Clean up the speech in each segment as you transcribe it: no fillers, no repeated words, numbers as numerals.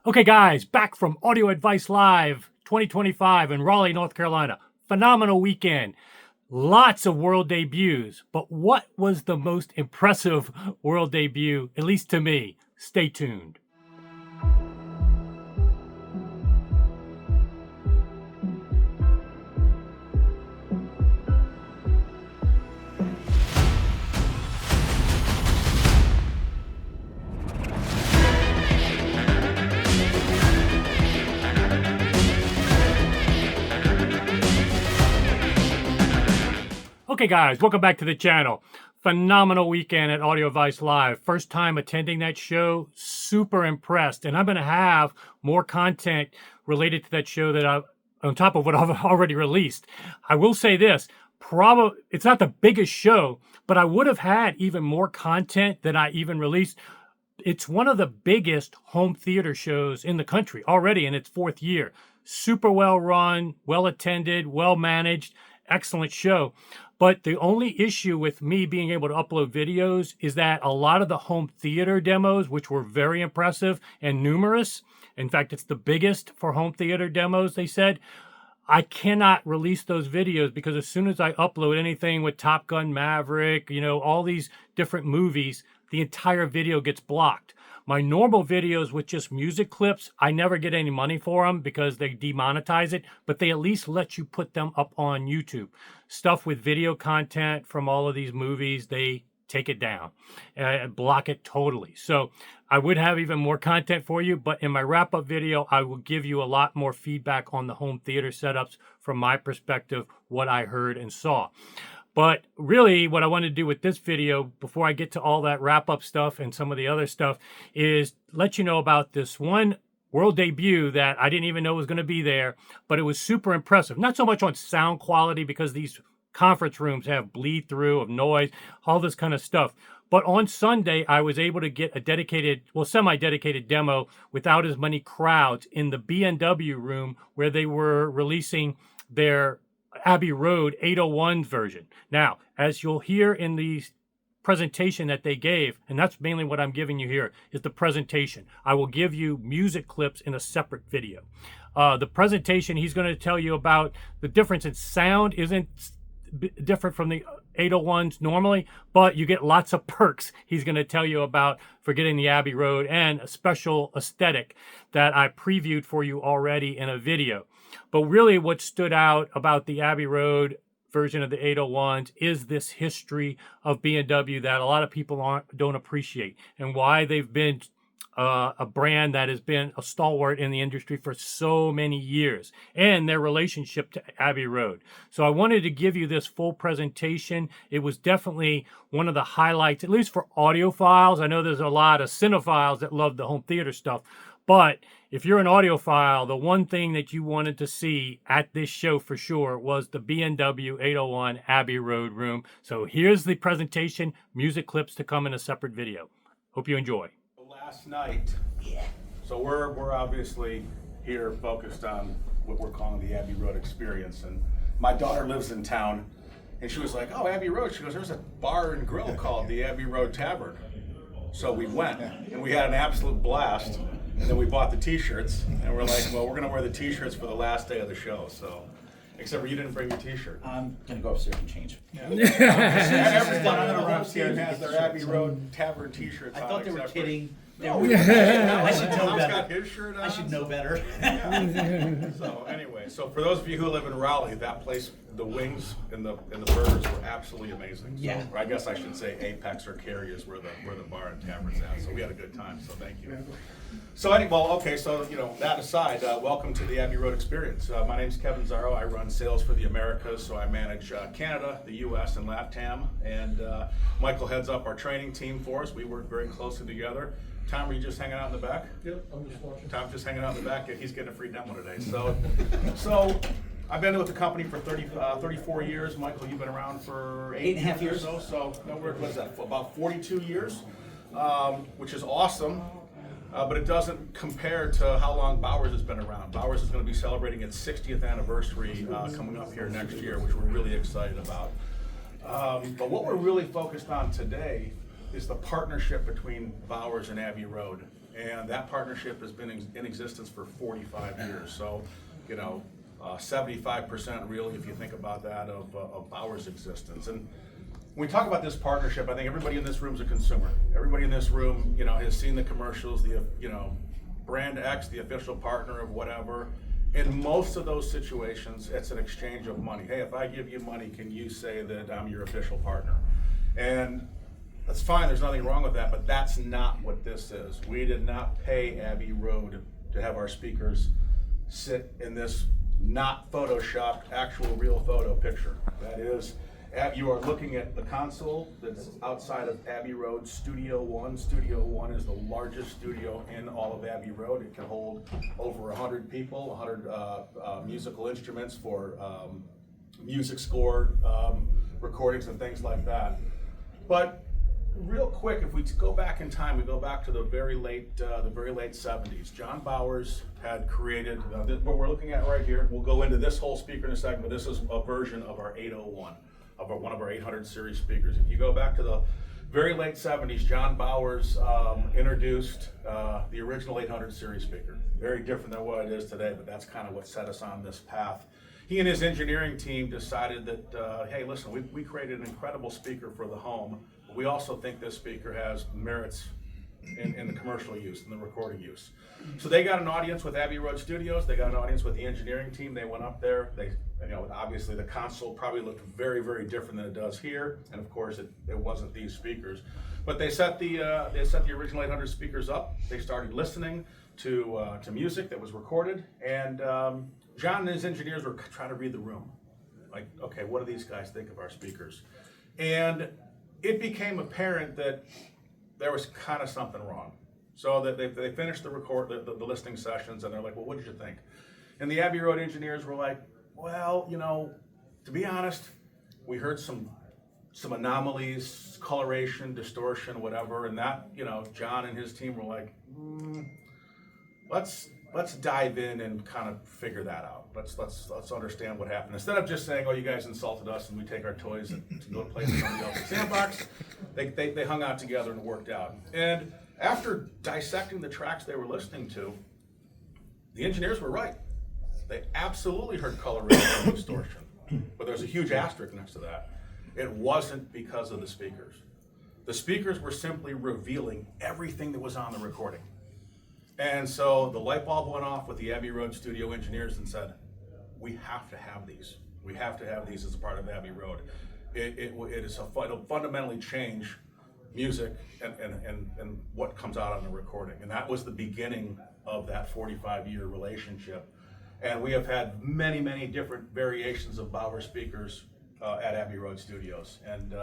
Okay, guys, back from Audio Advice Live 2025 in Raleigh, North Carolina. Phenomenal weekend. Lots of world debuts. But what was the most impressive world debut, at least to me? Stay tuned. Okay, guys, welcome back to the channel. Phenomenal weekend at Audio Advice Live. First time attending that show, super impressed. And I'm going to have more content related to that show that on top of what I've already released. I will say this, probably it's not the biggest show, but I would have had even more content than I even released. It's one of the biggest home theater shows in the country already in its fourth year. Super well run, well attended, well managed, excellent show. But the only issue with me being able to upload videos is that a lot of the home theater demos, which were very impressive and numerous, in fact, it's the biggest for home theater demos, they said, I cannot release those videos because as soon as I upload anything with Top Gun Maverick, all these different movies, the entire video gets blocked. My normal videos with just music clips, I never get any money for them because they demonetize it, but they at least let you put them up on YouTube. Stuff with video content from all of these movies, they take it down and block it totally. So I would have even more content for you, but in my wrap-up video, I will give you a lot more feedback on the home theater setups from my perspective, what I heard and saw. But really, what I want to do with this video, before I get to all that wrap-up stuff and some of the other stuff, is let you know about this one world debut that I didn't even know was going to be there, but it was super impressive. Not so much on sound quality, because these conference rooms have bleed through of noise, all this kind of stuff. But on Sunday, I was able to get a dedicated, well, semi-dedicated demo without as many crowds in the B&W room where they were releasing their Abbey Road 801 version. Now, as you'll hear in the presentation that they gave, and that's mainly what I'm giving you here, is the presentation. I will give you music clips in a separate video. The presentation, he's going to tell you about the difference in sound isn't different from the 801s normally, but you get lots of perks he's going to tell you about for getting the Abbey Road and a special aesthetic that I previewed for you already in a video. But really what stood out about the Abbey Road version of the 801s is this history of B&W that a lot of people don't appreciate, and why they've been a brand that has been a stalwart in the industry for so many years, and their relationship to Abbey Road. So I wanted to give you this full presentation. It was definitely one of the highlights, at least for audiophiles. I know there's a lot of cinephiles that love the home theater stuff, but if you're an audiophile, the one thing that you wanted to see at this show for sure was the B&W 801 Abbey Road room. So here's the presentation, music clips to come in a separate video. Hope you enjoy. Last night, so we're obviously here focused on what we're calling the Abbey Road experience, and my daughter lives in town, and she was like, oh, Abbey Road, she goes, there's a bar and grill called the Abbey Road Tavern. So we went, and we had an absolute blast, and then we bought the t-shirts, and we're like, well, we're gonna wear the t-shirts for the last day of the show, so. Except for you didn't bring your t-shirt. I'm gonna go upstairs and change. Yeah. Everybody around here has their Abbey Road Tavern t-shirts on. I thought they were kidding. No, I should know Tom's better. got his shirt on. I should know better. Yeah. So anyway, so for those of you who live in Raleigh, that place, the wings and the burgers were absolutely amazing. So, Yeah. or I guess I should say Apex or Carrie is where the bar and tavern's at. So we had a good time. So thank you. So anyway, well, okay. So that aside, welcome to the Abbey Road experience. My name's Kevin Zarro. I run sales for the Americas, so I manage Canada, the U.S., and LATAM. And Michael heads up our training team for us. We work very closely together. Tom, are you just hanging out in the back? Yep, I'm just watching. Tom's just hanging out in the back. He's getting a free demo today. So I've been with the company for 34 years. Michael, you've been around for 8.5 years. or so. So what is that? About 42 years, which is awesome. But it doesn't compare to how long Bowers has been around. Bowers is going to be celebrating its 60th anniversary coming up here next year, which we're really excited about. But what we're really focused on today is the partnership between Bowers and Abbey Road. And that partnership has been in existence for 45 years. So, 75% really, if you think about that, of Bauer's existence. And when we talk about this partnership, I think everybody in this room is a consumer. Everybody in this room, has seen the commercials, brand X, the official partner of whatever. In most of those situations, it's an exchange of money. Hey, if I give you money, can you say that I'm your official partner? And that's fine, there's nothing wrong with that, but that's not what this is. We did not pay Abbey Road to have our speakers sit in this not photoshopped, actual real photo picture. That is, you are looking at the console that's outside of Abbey Road Studio 1. Studio 1 is the largest studio in all of Abbey Road. It can hold over 100 people, 100 musical instruments for music score recordings and things like that. But real quick, if we go back in time, we go back to the very late 70s. John Bowers had created what we're looking at right here. We'll go into this whole speaker in a second, but this is a version of our 801. Of one of our 800 series speakers. If you go back to the very late 70s, John Bowers introduced the original 800 series speaker. Very different than what it is today, but that's kind of what set us on this path. He and his engineering team decided that, hey, listen, we created an incredible speaker for the home, but we also think this speaker has merits in the commercial use, in the recording use. So they got an audience with Abbey Road Studios, they got an audience with the engineering team, they went up there, obviously the console probably looked very, very different than it does here, and of course it wasn't these speakers. But they set the original 800 speakers up, they started listening to music that was recorded, and John and his engineers were trying to read the room. Like, okay, what do these guys think of our speakers? And it became apparent that there was kind of something wrong. So that they finished the listening sessions, and they're like, well, what did you think? And the Abbey Road engineers were like, well, to be honest, we heard some anomalies, coloration, distortion, whatever, and that, John and his team were like, let's dive in and kind of figure that out. Let's understand what happened. Instead of just saying, oh, you guys insulted us and we take our toys and go to play in somebody else's sandbox, they hung out together and worked out. And after dissecting the tracks they were listening to, the engineers were right. They absolutely heard coloration and distortion. But there's a huge asterisk next to that. It wasn't because of the speakers. The speakers were simply revealing everything that was on the recording. And so the light bulb went off with the Abbey Road studio engineers and said, we have to have these. We have to have these as a part of Abbey Road. It'll fundamentally change music and what comes out on the recording. And that was the beginning of that 45-year relationship. And we have had many, many different variations of Bauer speakers at Abbey Road Studios. And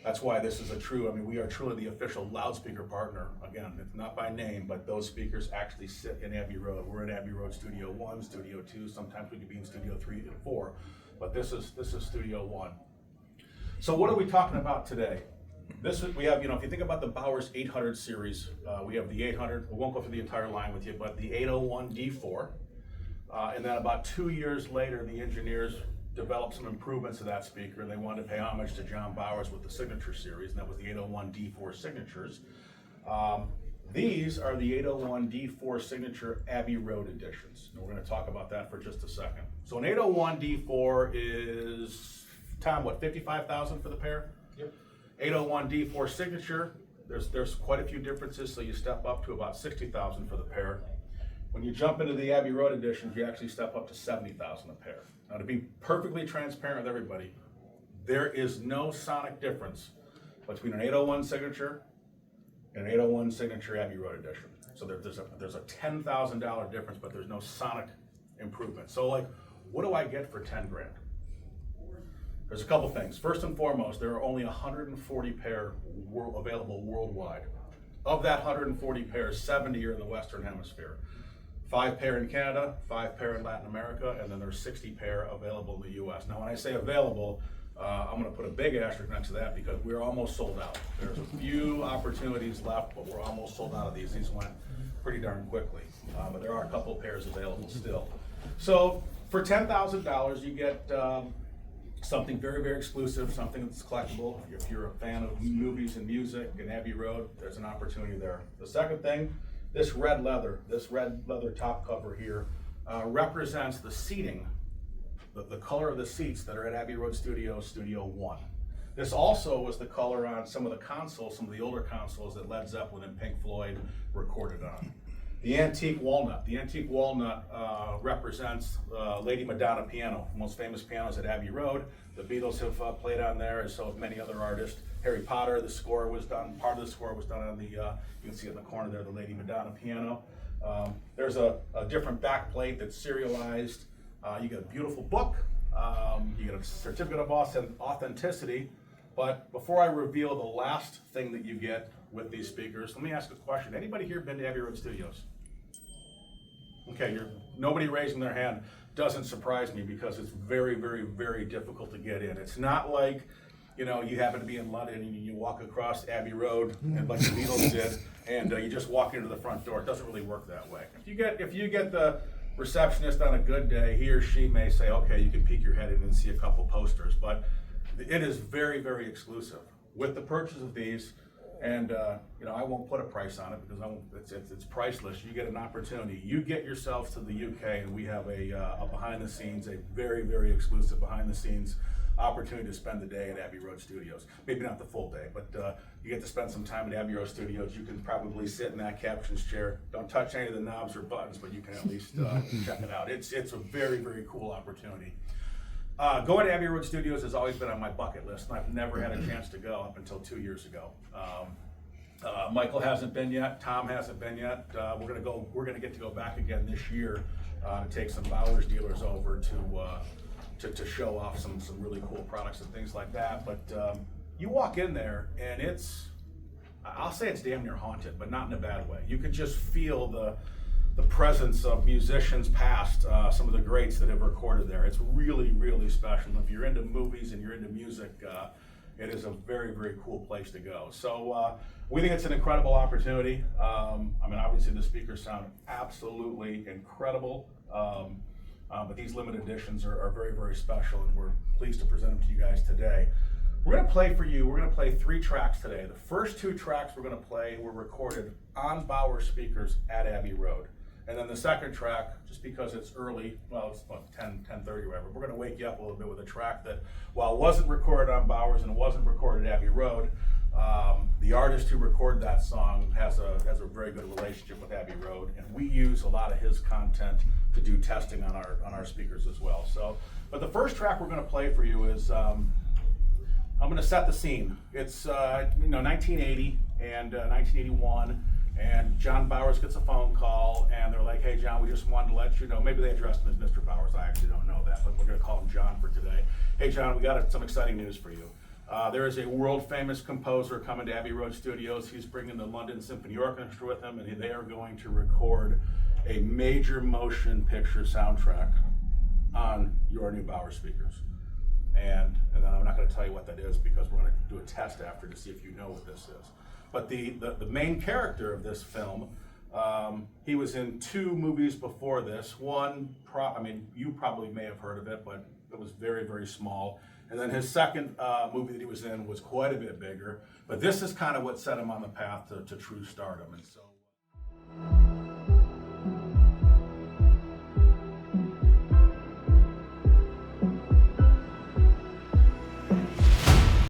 that's why this is we are truly the official loudspeaker partner. Again, it's not by name, but those speakers actually sit in Abbey Road. We're in Abbey Road Studio 1, Studio 2, sometimes we could be in Studio 3 and 4, but this is Studio 1. So what are we talking about today? We have, if you think about the Bowers 800 series, we have the 800, we won't go through the entire line with you, but the 801 D4, and then about 2 years later, the engineers developed some improvements to that speaker, and they wanted to pay homage to John Bowers with the Signature series, and that was the 801 D4 Signatures. These are the 801 D4 Signature Abbey Road editions, and we're going to talk about that for just a second. So an 801 D4 is, Tom, what, $55,000 for the pair? Yep. 801 D4 Signature, there's quite a few differences, so you step up to about $60,000 for the pair. When you jump into the Abbey Road editions, you actually step up to $70,000 a pair. Now, to be perfectly transparent with everybody, there is no sonic difference between an 801 Signature and an 801 Signature Abbey Road edition. So there's a $10,000 difference, but there's no sonic improvement. So, like, what do I get for 10 grand? There's a couple things. First and foremost, there are only 140 pair available worldwide. Of that 140 pairs, 70 are in the Western Hemisphere. 5 pair in Canada, 5 pair in Latin America, and then there's 60 pair available in the US. Now, when I say available, I'm going to put a big asterisk next to that because we're almost sold out. There's a few opportunities left, but we're almost sold out of these. These went pretty darn quickly, but there are a couple pairs available still. So for $10,000, you get something very, very exclusive, something that's collectible. If you're a fan of movies and music and Abbey Road, there's an opportunity there. The second thing this red leather top cover here represents the seating, the color of the seats that are at Abbey Road Studios, Studio 1. This also was the color on some of the consoles, some of the older consoles that Led Zeppelin and Pink Floyd recorded on. The antique walnut. The antique walnut represents Lady Madonna piano, the most famous pianos at Abbey Road. The Beatles have played on there, and so have many other artists. Harry Potter, the score was done, part of the score was done on the, you can see in the corner there, the Lady Madonna piano. There's a different back plate that's serialized. You get a beautiful book. You get a certificate of authenticity. But before I reveal the last thing that you get with these speakers, let me ask a question. Anybody here been to Abbey Road Studios? Okay, nobody raising their hand doesn't surprise me because it's very, very, very difficult to get in. It's not like, you happen to be in London and you walk across Abbey Road and like the Beatles did, and you just walk into the front door. It doesn't really work that way. If you get the receptionist on a good day, he or she may say, okay, you can peek your head in and see a couple posters, but it is very, very exclusive. With the purchase of these, and I won't put a price on it because it's priceless. You get an opportunity. You get yourselves to the UK, and we have a behind the scenes, a very, very exclusive behind the scenes opportunity to spend the day at Abbey Road Studios. Maybe not the full day, but you get to spend some time at Abbey Road Studios. You can probably sit in that captions chair. Don't touch any of the knobs or buttons, but you can at least check it out. It's a very, very cool opportunity. Going to Abbey Road Studios has always been on my bucket list, and I've never had a chance to go up until 2 years ago. Michael hasn't been yet. Tom hasn't been yet. We're gonna get to go back again this year to take some Bowers dealers over to show off some really cool products and things like that. But you walk in there, and I'll say it's damn near haunted, but not in a bad way. You can just feel the presence of musicians past, some of the greats that have recorded there. It's really, really special. If you're into movies and you're into music, it is a very, very cool place to go. So we think it's an incredible opportunity. Obviously the speakers sound absolutely incredible, but these limited editions are very, very special, and we're pleased to present them to you guys today. We're gonna play 3 tracks today. The first 2 tracks we're gonna play were recorded on Bowers speakers at Abbey Road. And then the second track, just because it's early, well, it's about 10:30 or whatever, we're gonna wake you up a little bit with a track that, while it wasn't recorded on Bowers and it wasn't recorded at Abbey Road, the artist who recorded that song has a very good relationship with Abbey Road, and we use a lot of his content to do testing on our speakers as well. So, but the first track we're gonna play for you is, I'm gonna set the scene. It's 1980 and 1981. And John Bowers gets a phone call, and they're like, hey, John, we just wanted to let you know. Maybe they addressed him as Mr. Bowers. I actually don't know that, but we're going to call him John for today. Hey, John, we got some exciting news for you. There is a world-famous composer coming to Abbey Road Studios. He's bringing the London Symphony Orchestra with him, and they are going to record a major motion picture soundtrack on your new Bowers speakers. And then I'm not going to tell you what that is because we're going to do a test after to see if you know what this is. But the main character of this film, he was in 2 movies before this. One, you probably may have heard of it, but it was very, very small. And then his second movie that he was in was quite a bit bigger. But this is kind of what set him on the path to true stardom. And so.